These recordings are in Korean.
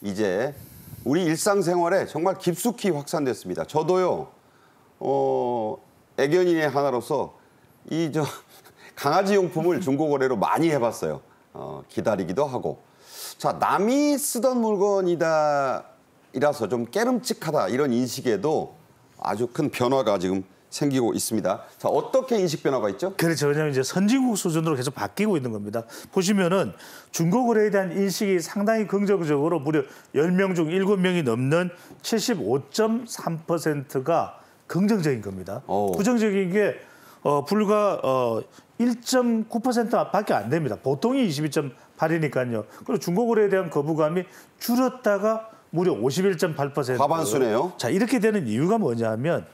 이제 우리 일상생활에 정말 깊숙이 확산됐습니다. 저도요, 애견인의 하나로서 강아지 용품을 중고거래로 많이 해봤어요. 기다리기도 하고. 자, 남이 쓰던 물건이라서 좀 깨름칙하다 이런 인식에도 아주 큰 변화가 지금 생기고 있습니다. 자, 어떻게 인식 변화가 있죠? 그렇죠. 왜냐하면 이제 선진국 수준으로 계속 바뀌고 있는 겁니다. 보시면은 중고거래에 대한 인식이 상당히 긍정적으로 무려 10명 중 7명이 넘는 75.3%가 긍정적인 겁니다. 부정적인 게 불과 1.9%밖에 안 됩니다. 보통이 22.8이니까요. 그리고 중고거래에 대한 거부감이 줄었다가 무려 51.8%. 과반수네요. 자, 이렇게 되는 이유가 뭐냐면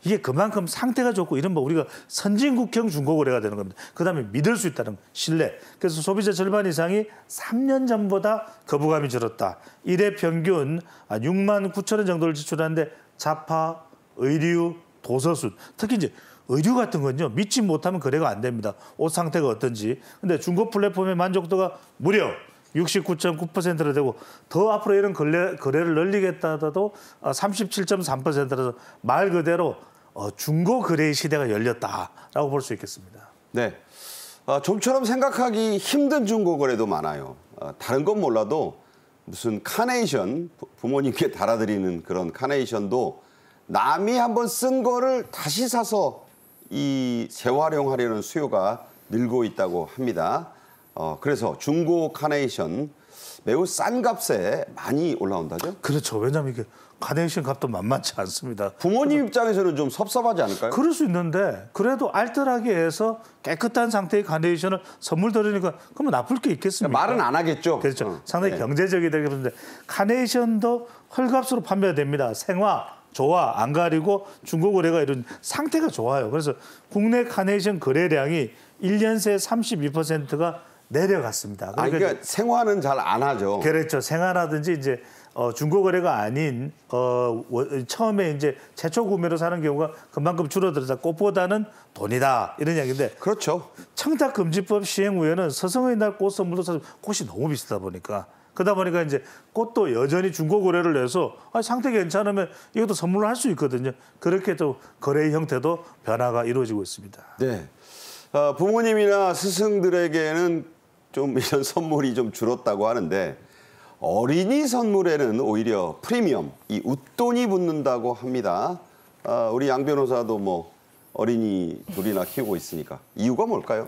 이게 그만큼 상태가 좋고 이런 우리가 선진국형 중고거래가 되는 겁니다. 그다음에 믿을 수 있다는 신뢰. 그래서 소비자 절반 이상이 3년 전보다 거부감이 줄었다. 일회 평균 6만 9천 원 정도를 지출하는데 자파, 의류, 도서순. 특히 이제 의류 같은 건요. 믿지 못하면 거래가 안 됩니다. 옷 상태가 어떤지. 근데 중고 플랫폼의 만족도가 무려 69.9%로 되고 더 앞으로 이런 거래를 늘리겠다 하더라도 37.3%라서 말 그대로 중고 거래의 시대가 열렸다라고 볼 수 있겠습니다. 네, 좀처럼 생각하기 힘든 중고 거래도 많아요. 다른 건 몰라도 무슨 카네이션, 부모님께 달아드리는 그런 카네이션도 남이 한번 쓴 거를 다시 사서 재활용하려는 수요가 늘고 있다고 합니다. 그래서 중고 카네이션 매우 싼 값에 많이 올라온다죠? 그렇죠. 왜냐하면 이게 카네이션 값도 만만치 않습니다. 부모님 입장에서는 좀 섭섭하지 않을까요? 그럴 수 있는데 그래도 알뜰하게 해서 깨끗한 상태의 카네이션을 선물 드리니까 그러면 나쁠 게 있겠습니까? 말은 안 하겠죠. 그렇죠. 상당히 경제적이 되겠는데 카네이션도 헐값으로 판매가 됩니다. 생화, 조화 안 가리고 중고 거래가 이런 상태가 좋아요. 그래서 국내 카네이션 거래량이 1년 새 32%가 내려갔습니다. 그러니까 생화는 잘 안 하죠. 그렇죠. 생화라든지 이제 중고 거래가 아닌 처음에 이제 최초 구매로 사는 경우가 그만큼 줄어들어서 꽃보다는 돈이다 이런 이야기인데. 그렇죠. 청탁금지법 시행 후에는 서성의 날 꽃 선물도 사실 꽃이 너무 비싸다 보니까. 그러다 보니까 이제 꽃도 여전히 중고 거래를 해서 상태 괜찮으면 이것도 선물을 할 수 있거든요. 그렇게 또 거래의 형태도 변화가 이루어지고 있습니다. 네, 부모님이나 스승들에게는 좀 이런 선물이 좀 줄었다고 하는데 어린이 선물에는 오히려 프리미엄, 이 웃돈이 붙는다고 합니다. 우리 양 변호사도 뭐 어린이 둘이나 키우고 있으니까 이유가 뭘까요?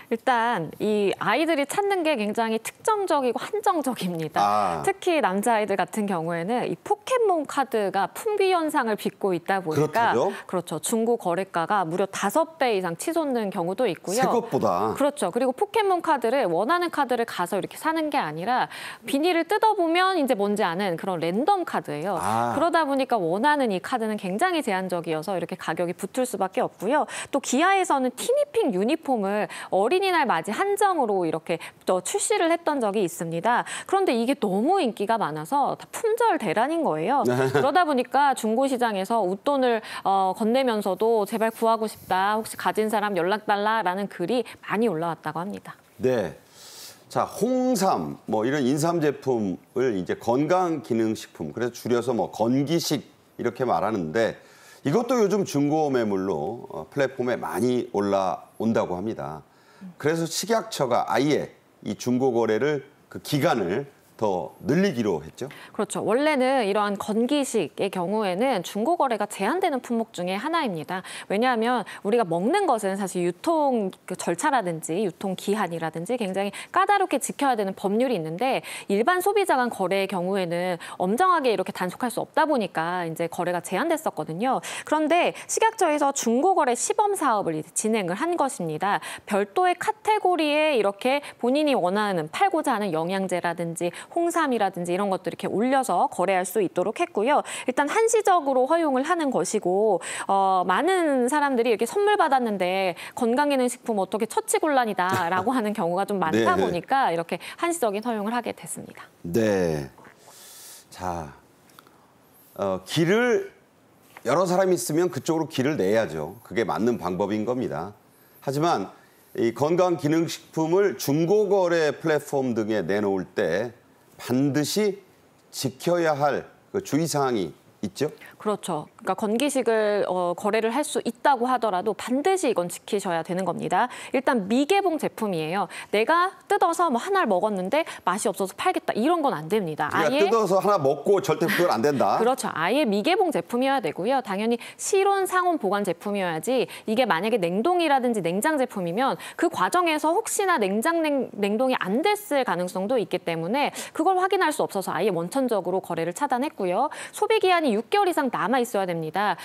일단 이 아이들이 찾는 게 굉장히 특정적이고 한정적입니다. 특히 남자아이들 같은 경우에는 이 포켓몬 카드가 품귀 현상을 빚고 있다 보니까 그렇죠. 중고 거래가가 무려 5배 이상 치솟는 경우도 있고요. 새 것보다. 그렇죠. 그리고 포켓몬 카드를 원하는 카드를 가서 이렇게 사는 게 아니라 비닐을 뜯어보면 이제 뭔지 아는 그런 랜덤 카드예요. 그러다 보니까 원하는 이 카드는 굉장히 제한적이어서 이렇게 가격이 붙을 수밖에 없고요. 또 기아에서는 티니핑 유니폼을 어린이날 맞이 한정으로 이렇게 출시를 했던 적이 있습니다. 그런데 이게 너무 인기가 많아서 다 품절 대란인 거예요. 그러다 보니까 중고시장에서 웃돈을 건네면서도 제발 구하고 싶다. 혹시 가진 사람 연락 달라라는 글이 많이 올라왔다고 합니다. 네. 자, 홍삼, 뭐 이런 인삼 제품을 이제 건강기능식품, 그래서 줄여서 뭐 건기식 이렇게 말하는데 이것도 요즘 중고 매물로 플랫폼에 많이 올라온다고 합니다. 그래서 식약처가 아예 이 중고 거래를 그 기간을 더 늘리기로 했죠? 그렇죠. 원래는 이러한 건기식의 경우에는 중고 거래가 제한되는 품목 중에 하나입니다. 왜냐하면 우리가 먹는 것은 사실 유통 절차라든지 유통 기한이라든지 굉장히 까다롭게 지켜야 되는 법률이 있는데 일반 소비자 간 거래의 경우에는 엄정하게 이렇게 단속할 수 없다 보니까 이제 거래가 제한됐었거든요. 그런데 식약처에서 중고 거래 시범 사업을 진행을 한 것입니다. 별도의 카테고리에 이렇게 본인이 원하는 팔고자 하는 영양제라든지 홍삼이라든지 이런 것들 이렇게 올려서 거래할 수 있도록 했고요. 일단 한시적으로 허용을 하는 것이고 많은 사람들이 이렇게 선물 받았는데 건강기능식품 어떻게 처치곤란이다라고 하는 경우가 좀 많다 보니까 이렇게 한시적인 허용을 하게 됐습니다. 네. 자, 길을 여러 사람이 있으면 그쪽으로 길을 내야죠. 그게 맞는 방법인 겁니다. 하지만 이 건강기능식품을 중고거래 플랫폼 등에 내놓을 때 반드시 지켜야 할 그 주의사항이 있죠? 그렇죠. 그러니까 건기식을 거래를 할 수 있다고 하더라도 반드시 이건 지키셔야 되는 겁니다. 일단 미개봉 제품이에요. 내가 뜯어서 뭐 하나를 먹었는데 맛이 없어서 팔겠다. 이런 건 안 됩니다. 아예 뜯어서 하나 먹고 절대 그건 안 된다. 그렇죠. 아예 미개봉 제품이어야 되고요. 당연히 실온, 상온 보관 제품이어야지 이게 만약에 냉동이라든지 냉장 제품이면 그 과정에서 혹시나 냉동이 안 됐을 가능성도 있기 때문에 그걸 확인할 수 없어서 아예 원천적으로 거래를 차단했고요. 소비 기한이 6개월 이상 남아 있어야 됩니다.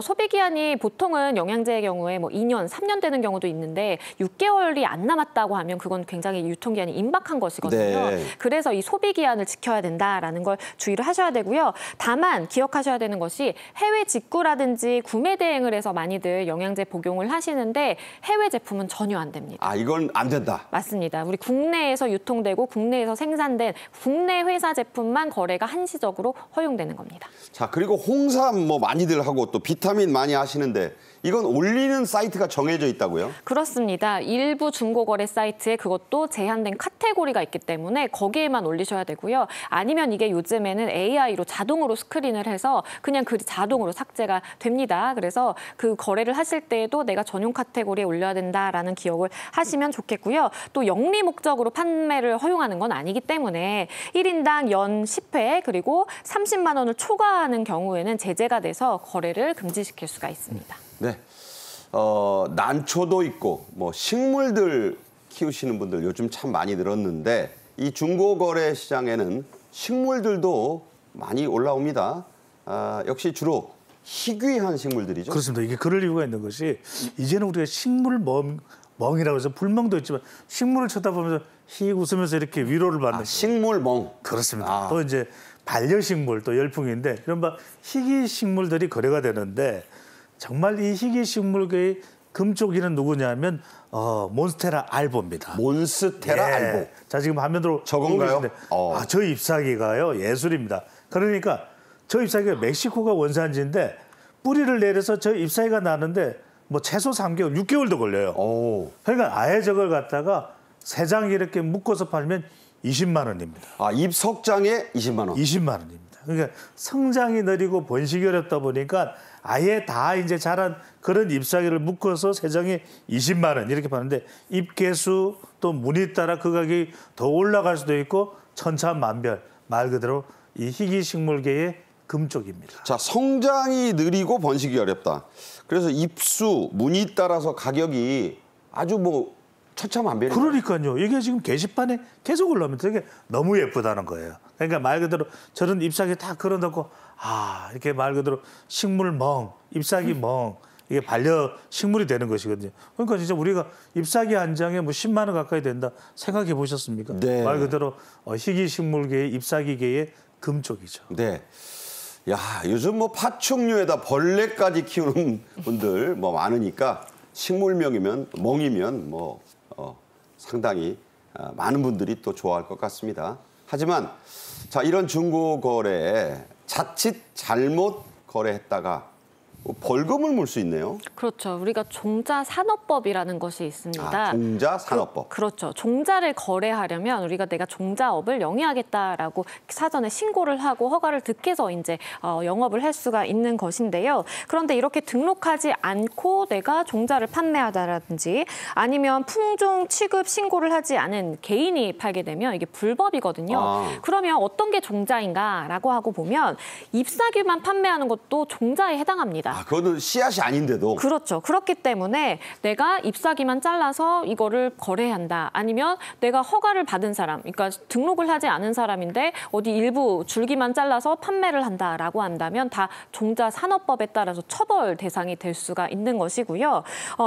소비 기한이 보통은 영양제의 경우에 뭐 2년, 3년 되는 경우도 있는데 6개월이 안 남았다고 하면 그건 굉장히 유통기한이 임박한 것이거든요. 네. 그래서 이 소비 기한을 지켜야 된다라는 걸 주의를 하셔야 되고요. 다만 기억하셔야 되는 것이 해외 직구라든지 구매 대행을 해서 많이들 영양제 복용을 하시는데 해외 제품은 전혀 안 됩니다. 아, 이건 안 된다. 맞습니다. 우리 국내에서 유통되고 국내에서 생산된 국내 회사 제품만 거래가 한시적으로 허용되는 겁니다. 자, 그리고 홍삼 뭐 많이들 하고 또 비타민 많이 하시는데 이건 올리는 사이트가 정해져 있다고요? 그렇습니다. 일부 중고거래 사이트에 그것도 제한된 카테고리가 있기 때문에 거기에만 올리셔야 되고요. 아니면 이게 요즘에는 AI로 자동으로 스크린을 해서 그냥 글이 자동으로 삭제가 됩니다. 그래서 그 거래를 하실 때에도 내가 전용 카테고리에 올려야 된다라는 기억을 하시면 좋겠고요. 또 영리 목적으로 판매를 허용하는 건 아니기 때문에 1인당 연 10회 그리고 30만 원을 초과하는 경우에는 제재가 돼서 거래를 금지시킬 수가 있습니다. 네. 난초도 있고 뭐 식물들 키우시는 분들 요즘 참 많이 늘었는데 이 중고거래 시장에는 식물들도 많이 올라옵니다. 역시 주로 희귀한 식물들이죠. 그렇습니다. 이게 그럴 이유가 있는 것이 이제는 우리가 식물 멍이라고 해서 불멍도 있지만 식물을 쳐다보면서 히 웃으면서 이렇게 위로를 받는 거예요. 식물멍. 그렇습니다. 또 이제 반려식물 또 열풍인데 이른바 희귀 식물들이 거래가 되는데 정말 이 희귀 식물계의 금쪽이는 누구냐면 몬스테라 알보입니다. 몬스테라 예. 알보. 자, 지금 화면으로 저건가요? 저 잎사귀가요 예술입니다. 그러니까 저 잎사귀가 멕시코가 원산지인데 뿌리를 내려서 저 잎사귀가 나는데 뭐 최소 3개월, 6개월도 걸려요. 오. 그러니까 아예 저걸 갖다가 세 장 이렇게 묶어서 팔면 20만 원입니다. 잎 석장에 20만 원. 20만 원입니다. 그러니까 성장이 느리고 번식이 어렵다 보니까 아예 다 이제 자란 그런 잎사귀를 묶어서 세 장에 20만 원 이렇게 파는데 잎 개수 또 무늬 따라 그 가격이 더 올라갈 수도 있고 천차만별 말 그대로 이 희귀 식물계의 금쪽입니다. 자, 성장이 느리고 번식이 어렵다. 그래서 잎수, 무늬 따라서 가격이 아주 뭐 천차만별이에요. 그러니까요. 이게 지금 게시판에 계속 올라오면서 이게 너무 예쁘다는 거예요. 그러니까 말 그대로 저런 잎사귀 다 걸어놓고 이렇게 말 그대로 식물 멍, 잎사귀 멍 이게 반려 식물이 되는 것이거든요. 그러니까 진짜 우리가 잎사귀 한 장에 뭐 10만 원 가까이 된다 생각해 보셨습니까? 네. 말 그대로 희귀 식물계의 잎사귀계의 금쪽이죠. 네. 야, 요즘 뭐 파충류에다 벌레까지 키우는 분들 뭐 많으니까 식물명이면 멍이면 뭐 상당히 많은 분들이 또 좋아할 것 같습니다. 하지만 자, 이런 중고 거래에 자칫 잘못 거래했다가 벌금을 물 수 있네요. 그렇죠. 우리가 종자산업법이라는 것이 있습니다. 종자산업법. 그렇죠. 종자를 거래하려면 우리가 내가 종자업을 영위하겠다라고 사전에 신고를 하고 허가를 득해서 이제 영업을 할 수가 있는 것인데요. 그런데 이렇게 등록하지 않고 내가 종자를 판매하다라든지 아니면 품종 취급 신고를 하지 않은 개인이 팔게 되면 이게 불법이거든요. 그러면 어떤 게 종자인가라고 하고 보면 잎사귀만 판매하는 것도 종자에 해당합니다. 그거는 씨앗이 아닌데도. 그렇죠. 그렇기 때문에 내가 잎사귀만 잘라서 이거를 거래한다. 아니면 내가 허가를 받은 사람, 그러니까 등록을 하지 않은 사람인데 어디 일부 줄기만 잘라서 판매를 한다라고 한다면 다 종자산업법에 따라서 처벌 대상이 될 수가 있는 것이고요.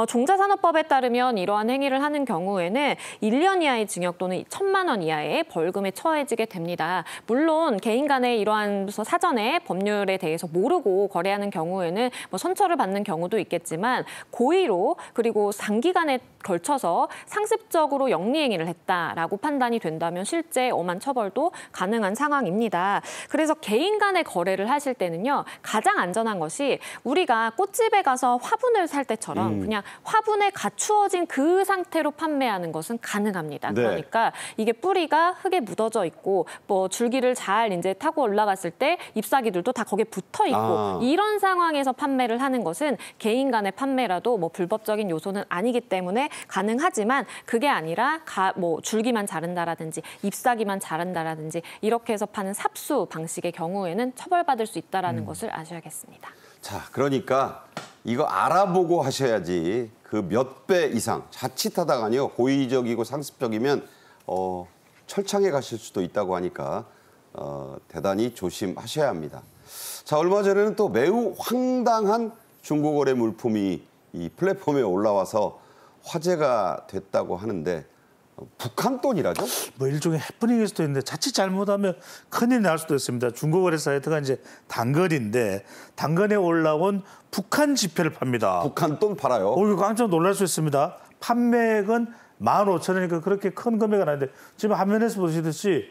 종자산업법에 따르면 이러한 행위를 하는 경우에는 1년 이하의 징역 또는 1,000만 원 이하의 벌금에 처해지게 됩니다. 물론 개인 간에 이러한 사전에 법률에 대해서 모르고 거래하는 경우에는 뭐 선처를 받는 경우도 있겠지만 고의로 그리고 단기간에 걸쳐서 상습적으로 영리행위를 했다라고 판단이 된다면 실제 엄한 처벌도 가능한 상황입니다. 그래서 개인 간의 거래를 하실 때는요. 가장 안전한 것이 우리가 꽃집에 가서 화분을 살 때처럼 그냥 화분에 갖추어진 그 상태로 판매하는 것은 가능합니다. 네. 그러니까 이게 뿌리가 흙에 묻어져 있고 뭐 줄기를 잘 이제 타고 올라갔을 때 잎사귀들도 다 거기에 붙어 있고 이런 상황에서 판매를 하는 것은 개인 간의 판매라도 뭐 불법적인 요소는 아니기 때문에 가능하지만 그게 아니라 뭐 줄기만 자른다라든지 잎사귀만 자른다라든지 이렇게 해서 파는 삽수 방식의 경우에는 처벌받을 수 있다라는 것을 아셔야겠습니다. 자, 그러니까 이거 알아보고 하셔야지 그 몇 배 이상 자칫하다가요 고의적이고 상습적이면 철창에 가실 수도 있다고 하니까 대단히 조심하셔야 합니다. 자, 얼마 전에는 또 매우 황당한 중고거래 물품이 이 플랫폼에 올라와서 화제가 됐다고 하는데 북한 돈이라죠? 뭐 일종의 해프닝일 수도 있는데 자칫 잘못하면 큰일 날 수도 있습니다. 중고거래 사이트가 이제 당근인데 당근에 올라온 북한 지폐를 팝니다. 북한 돈 팔아요. 이거 깜짝 놀랄 수 있습니다. 판매액은 15,000원이니까 그렇게 큰 금액은 아닌데 지금 화면에서 보시듯이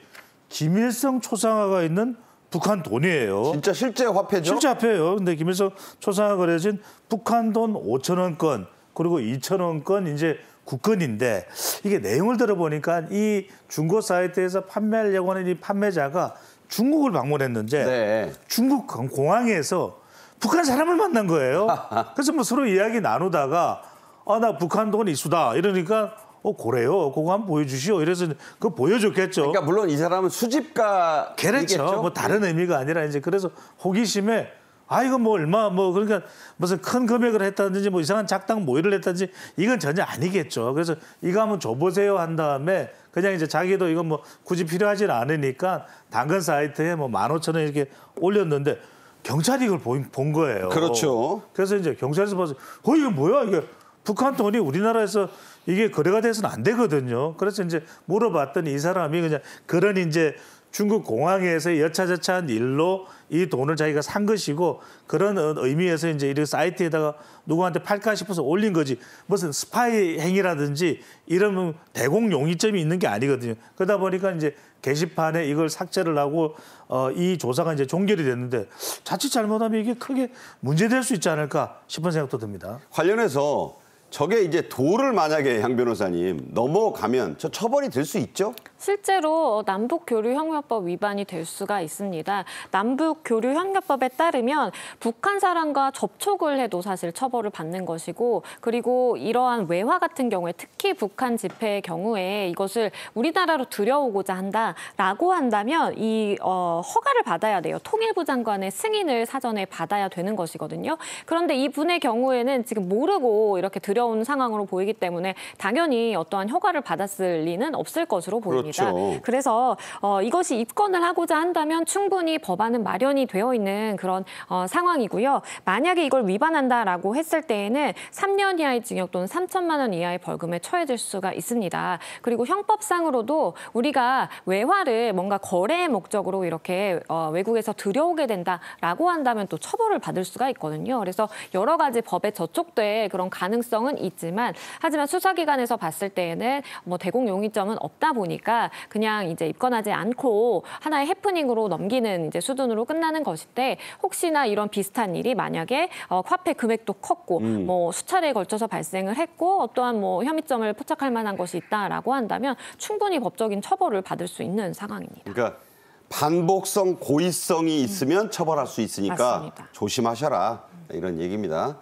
김일성 초상화가 있는 북한 돈이에요. 진짜 실제 화폐죠? 실제 화폐예요. 근데 김일성 초상화가 그려진 북한 돈 5,000원권 그리고 2,000원권 이제 국건인데 이게 내용을 들어보니까 이 중고 사이트에서 판매하려고 하는 이 판매자가 중국을 방문했는데 네. 중국 공항에서 북한 사람을 만난 거예요. 그래서 뭐 서로 이야기 나누다가 나 북한 돈 이수다 이러니까 그래요. 그거 한번 보여주시오. 이래서 그거 보여줬겠죠. 그러니까 물론 이 사람은 수집가 그렇죠. 뭐 다른 의미가 아니라 이제 그래서 호기심에 이거 뭐 얼마 그러니까 무슨 큰 금액을 했다든지 뭐 이상한 작당 모의를 했다든지 이건 전혀 아니겠죠. 그래서 이거 한번 줘보세요 한 다음에 그냥 이제 자기도 이건 뭐 굳이 필요하지 않으니까 당근 사이트에 뭐 15,000원 이렇게 올렸는데 경찰이 이걸 본 거예요. 그렇죠. 그래서 이제 경찰에서 봐서 이게 뭐야 이게 북한 돈이 우리나라에서 이게 거래가 돼서는 안 되거든요. 그래서 이제 물어봤더니 이 사람이 그냥 그런 이제 중국 공항에서 여차저차한 일로 이 돈을 자기가 산 것이고 그런 의미에서 이제 이 사이트에다가 누구한테 팔까 싶어서 올린 거지 무슨 스파이 행위라든지 이런 대공 용의점이 있는 게 아니거든요. 그러다 보니까 이제 게시판에 이걸 삭제를 하고 이 조사가 이제 종결이 됐는데 자칫 잘못하면 이게 크게 문제될 수 있지 않을까 싶은 생각도 듭니다. 관련해서 저게 이제 도를 만약에 양 변호사님 넘어가면 저 처벌이 될 수 있죠? 실제로 남북교류협력법 위반이 될 수가 있습니다. 남북교류협력법에 따르면 북한 사람과 접촉을 해도 사실 처벌을 받는 것이고 그리고 이러한 외화 같은 경우에 특히 북한 지폐의 경우에 이것을 우리나라로 들여오고자 한다라고 한다면 이 허가를 받아야 돼요. 통일부 장관의 승인을 사전에 받아야 되는 것이거든요. 그런데 이분의 경우에는 지금 모르고 이렇게 들여온 상황으로 보이기 때문에 당연히 어떠한 허가를 받았을 리는 없을 것으로 보입니다. 그렇죠. 그래서 이것이 입건을 하고자 한다면 충분히 법안은 마련이 되어 있는 그런 상황이고요. 만약에 이걸 위반한다라고 했을 때에는 3년 이하의 징역 또는 3천만 원 이하의 벌금에 처해질 수가 있습니다. 그리고 형법상으로도 우리가 외화를 뭔가 거래의 목적으로 이렇게 외국에서 들여오게 된다라고 한다면 또 처벌을 받을 수가 있거든요. 그래서 여러 가지 법에 저촉될 그런 가능성은 있지만 하지만 수사기관에서 봤을 때에는 뭐 대공 용의점은 없다 보니까 그냥 이제 입건하지 않고 하나의 해프닝으로 넘기는 이제 수준으로 끝나는 것인데 혹시나 이런 비슷한 일이 만약에 화폐 금액도 컸고 뭐 수차례에 걸쳐서 발생을 했고 어떠한 뭐 혐의점을 포착할 만한 것이 있다라고 한다면 충분히 법적인 처벌을 받을 수 있는 상황입니다. 그러니까 반복성, 고의성이 있으면 처벌할 수 있으니까 맞습니다. 조심하셔라 이런 얘기입니다.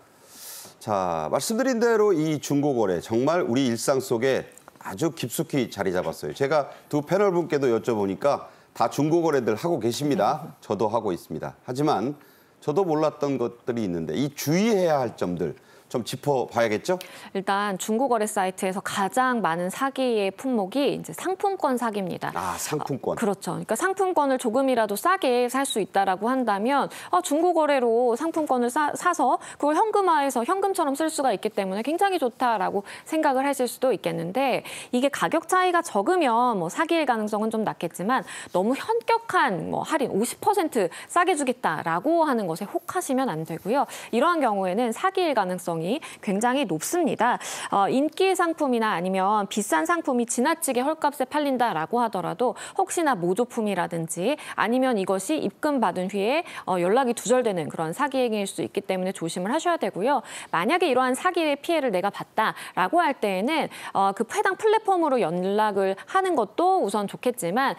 자, 말씀드린 대로 이 중고거래 정말 우리 일상 속에 아주 깊숙이 자리 잡았어요. 제가 두 패널 분께도 여쭤보니까 다 중고거래들 하고 계십니다. 저도 하고 있습니다. 하지만 저도 몰랐던 것들이 있는데 이 주의해야 할 점들 좀 짚어봐야겠죠? 일단 중고거래 사이트에서 가장 많은 사기의 품목이 이제 상품권 사기입니다. 상품권. 그렇죠. 그러니까 상품권을 조금이라도 싸게 살 수 있다라고 한다면 중고거래로 상품권을 사서 그걸 현금화해서 현금처럼 쓸 수가 있기 때문에 굉장히 좋다라고 생각을 하실 수도 있겠는데 이게 가격 차이가 적으면 뭐 사기일 가능성은 좀 낮겠지만 너무 현격한 뭐 할인 50% 싸게 주겠다라고 하는 것에 혹하시면 안 되고요. 이러한 경우에는 사기일 가능성이 가능성이 굉장히 높습니다. 인기 상품이나 아니면 비싼 상품이 지나치게 헐값에 팔린다라고 하더라도 혹시나 모조품이라든지 아니면 이것이 입금받은 후에 연락이 두절되는 그런 사기 행위일 수 있기 때문에 조심을 하셔야 되고요. 만약에 이러한 사기의 피해를 내가 봤다라고 할 때에는 그 해당 플랫폼으로 연락을 하는 것도 우선 좋겠지만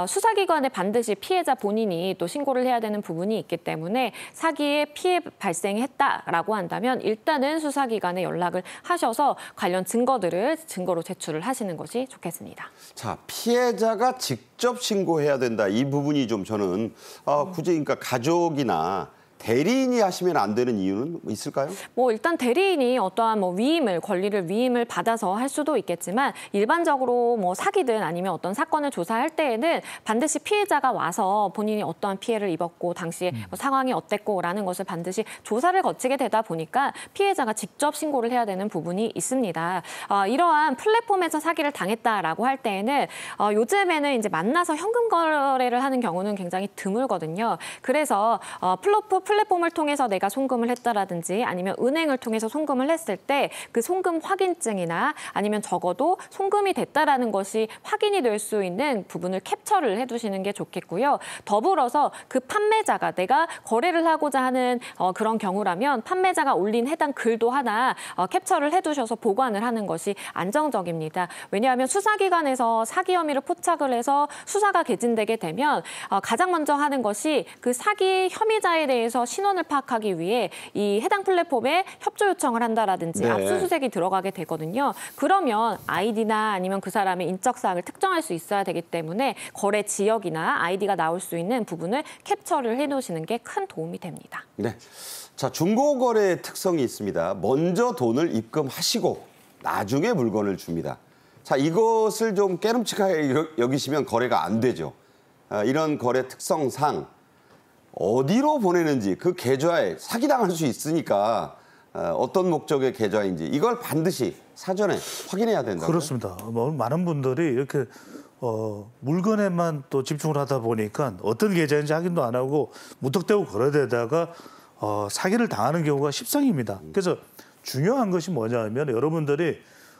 수사기관에 반드시 피해자 본인이 또 신고를 해야 되는 부분이 있기 때문에 사기의 피해 발생이 했다라고 한다면 일단은 수사기관에 연락을 하셔서 관련 증거들을 증거로 제출을 하시는 것이 좋겠습니다. 자, 피해자가 직접 신고해야 된다. 이 부분이 좀 저는 굳이 그러니까 가족이나 대리인이 하시면 안 되는 이유는 있을까요? 일단 대리인이 어떠한 권리를 위임을 받아서 할 수도 있겠지만 일반적으로 사기든 아니면 어떤 사건을 조사할 때에는 반드시 피해자가 와서 본인이 어떠한 피해를 입었고 당시에 상황이 어땠고라는 것을 반드시 조사를 거치게 되다 보니까 피해자가 직접 신고를 해야 되는 부분이 있습니다. 이러한 플랫폼에서 사기를 당했다라고 할 때에는 요즘에는 이제 만나서 현금 거래를 하는 경우는 굉장히 드물거든요. 그래서 플랫폼을 통해서 내가 송금을 했다라든지 아니면 은행을 통해서 송금을 했을 때 그 송금 확인증이나 아니면 적어도 송금이 됐다라는 것이 확인이 될 수 있는 부분을 캡처를 해두시는 게 좋겠고요. 더불어서 그 판매자가 내가 거래를 하고자 하는 그런 경우라면 판매자가 올린 해당 글도 하나 캡처를 해두셔서 보관을 하는 것이 안정적입니다. 왜냐하면 수사기관에서 사기 혐의를 포착을 해서 수사가 개진되게 되면 가장 먼저 하는 것이 그 사기 혐의자에 대해서 신원을 파악하기 위해 이 해당 플랫폼에 협조 요청을 한다라든지 네. 압수수색이 들어가게 되거든요. 그러면 아이디나 아니면 그 사람의 인적사항을 특정할 수 있어야 되기 때문에 거래 지역이나 아이디가 나올 수 있는 부분을 캡처를 해놓으시는 게 큰 도움이 됩니다. 네. 자, 중고거래의 특성이 있습니다. 먼저 돈을 입금하시고 나중에 물건을 줍니다. 자, 이것을 좀 깨름칙하게 여기시면 거래가 안 되죠. 이런 거래 특성상 어디로 보내는지 그 계좌에 사기당할 수 있으니까 어떤 목적의 계좌인지 이걸 반드시 사전에 확인해야 된다고요? 그렇습니다. 많은 분들이 이렇게 물건에만 또 집중을 하다 보니까 어떤 계좌인지 확인도 안 하고 무턱대고 거래되다가 사기를 당하는 경우가 십상입니다. 그래서 중요한 것이 뭐냐면 여러분들이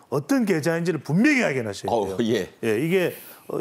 어떤 계좌인지를 분명히 확인하셔야 돼요. 예. 이게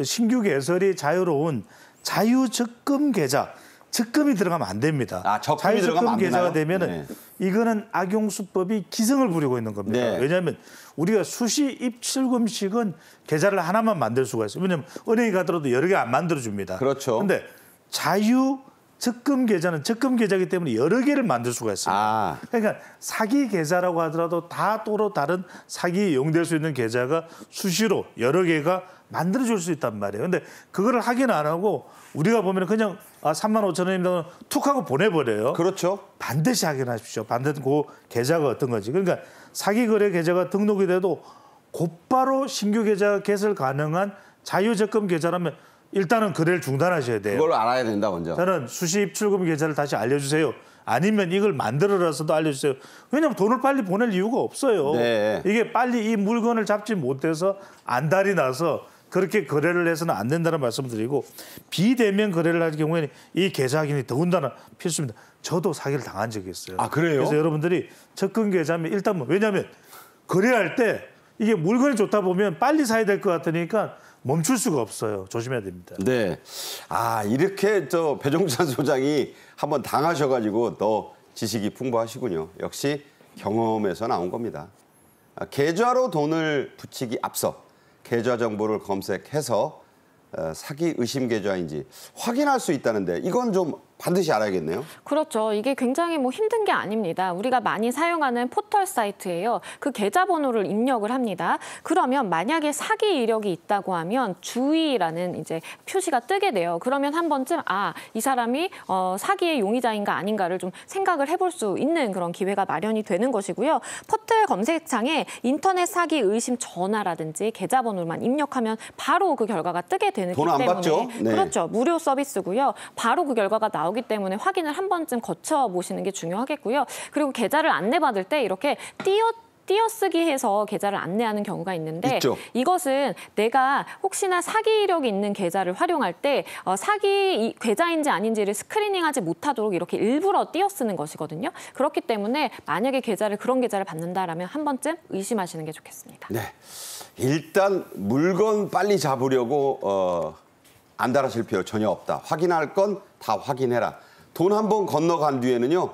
신규 개설이 자유로운 자유적금 계좌. 적금이 들어가면 안 됩니다. 적금이 들어가면 안 계좌가 되나요? 되면은 이거는 악용수법이 기승을 부리고 있는 겁니다. 네. 왜냐하면 우리가 수시 입출금식은 계좌를 하나만 만들 수가 있어요. 왜냐하면 은행에 가더라도 여러 개 안 만들어줍니다. 그렇죠. 그런데 자유 적금 계좌는 적금 계좌이기 때문에 여러 개를 만들 수가 있습니다. 그러니까 사기 계좌라고 하더라도 다 또로 다른 사기에 이용될 수 있는 계좌가 수시로 여러 개가 만들어줄 수 있단 말이에요. 근데 그거를 확인 안 하고 우리가 보면 그냥 35,000원입니다. 툭 하고 보내버려요. 그렇죠. 반드시 확인하십시오. 반드시 그 계좌가 어떤 건지. 그러니까 사기 거래 계좌가 등록이 돼도 곧바로 신규 계좌 개설 가능한 자유적금 계좌라면 일단은 거래를 중단하셔야 돼요. 그걸 알아야 된다 먼저. 저는 수시 입출금 계좌를 다시 알려주세요. 아니면 이걸 만들어라서도 알려주세요. 왜냐하면 돈을 빨리 보낼 이유가 없어요. 네. 이게 빨리 이 물건을 잡지 못해서 안달이 나서 그렇게 거래를 해서는 안 된다는 말씀을 드리고 비대면 거래를 할 경우에는 이 계좌 확인이 더군다나 필수입니다. 저도 사기를 당한 적이 있어요. 그래요? 그래서 여러분들이 적금 계좌면 일단 왜냐하면 거래할 때 이게 물건이 좋다 보면 빨리 사야 될 것 같으니까 멈출 수가 없어요. 조심해야 됩니다. 네. 이렇게 배종찬 소장이 한번 당하셔가지고 더 지식이 풍부하시군요. 역시 경험에서 나온 겁니다. 계좌로 돈을 붙이기 앞서 계좌 정보를 검색해서 사기 의심 계좌인지 확인할 수 있다는데 이건 좀 반드시 알아야겠네요. 그렇죠. 이게 굉장히 힘든 게 아닙니다. 우리가 많이 사용하는 포털 사이트예요. 그 계좌번호를 입력을 합니다. 그러면 만약에 사기 이력이 있다고 하면 주의라는 이제 표시가 뜨게 돼요. 그러면 한 번쯤 이 사람이 사기의 용의자인가 아닌가를 좀 생각을 해볼 수 있는 그런 기회가 마련이 되는 것이고요. 포털 검색창에 인터넷 사기 의심 전화라든지 계좌번호만 입력하면 바로 그 결과가 뜨게 되기 돈 안 때문에 받죠? 네. 그렇죠. 무료 서비스고요. 바로 그 결과가 나오기 때문에 확인을 한 번쯤 거쳐보시는 게 중요하겠고요. 그리고 계좌를 안내받을 때 이렇게 띄어쓰기해서 계좌를 안내하는 경우가 있는데 있죠. 이것은 내가 혹시나 사기 이력이 있는 계좌를 활용할 때 사기 계좌인지 아닌지를 스크리닝하지 못하도록 이렇게 일부러 띄어쓰는 것이거든요. 그렇기 때문에 만약에 그런 계좌를 받는다라면 한 번쯤 의심하시는 게 좋겠습니다. 네. 일단 물건 빨리 잡으려고 안달하실 필요 전혀 없다. 확인할 건 다 확인해라. 돈 한 번 건너간 뒤에는요.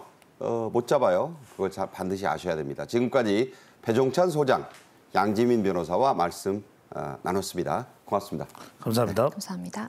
못 잡아요. 그걸 반드시 아셔야 됩니다. 지금까지 배종찬 소장, 양지민 변호사와 말씀 나눴습니다. 고맙습니다. 감사합니다. 감사합니다.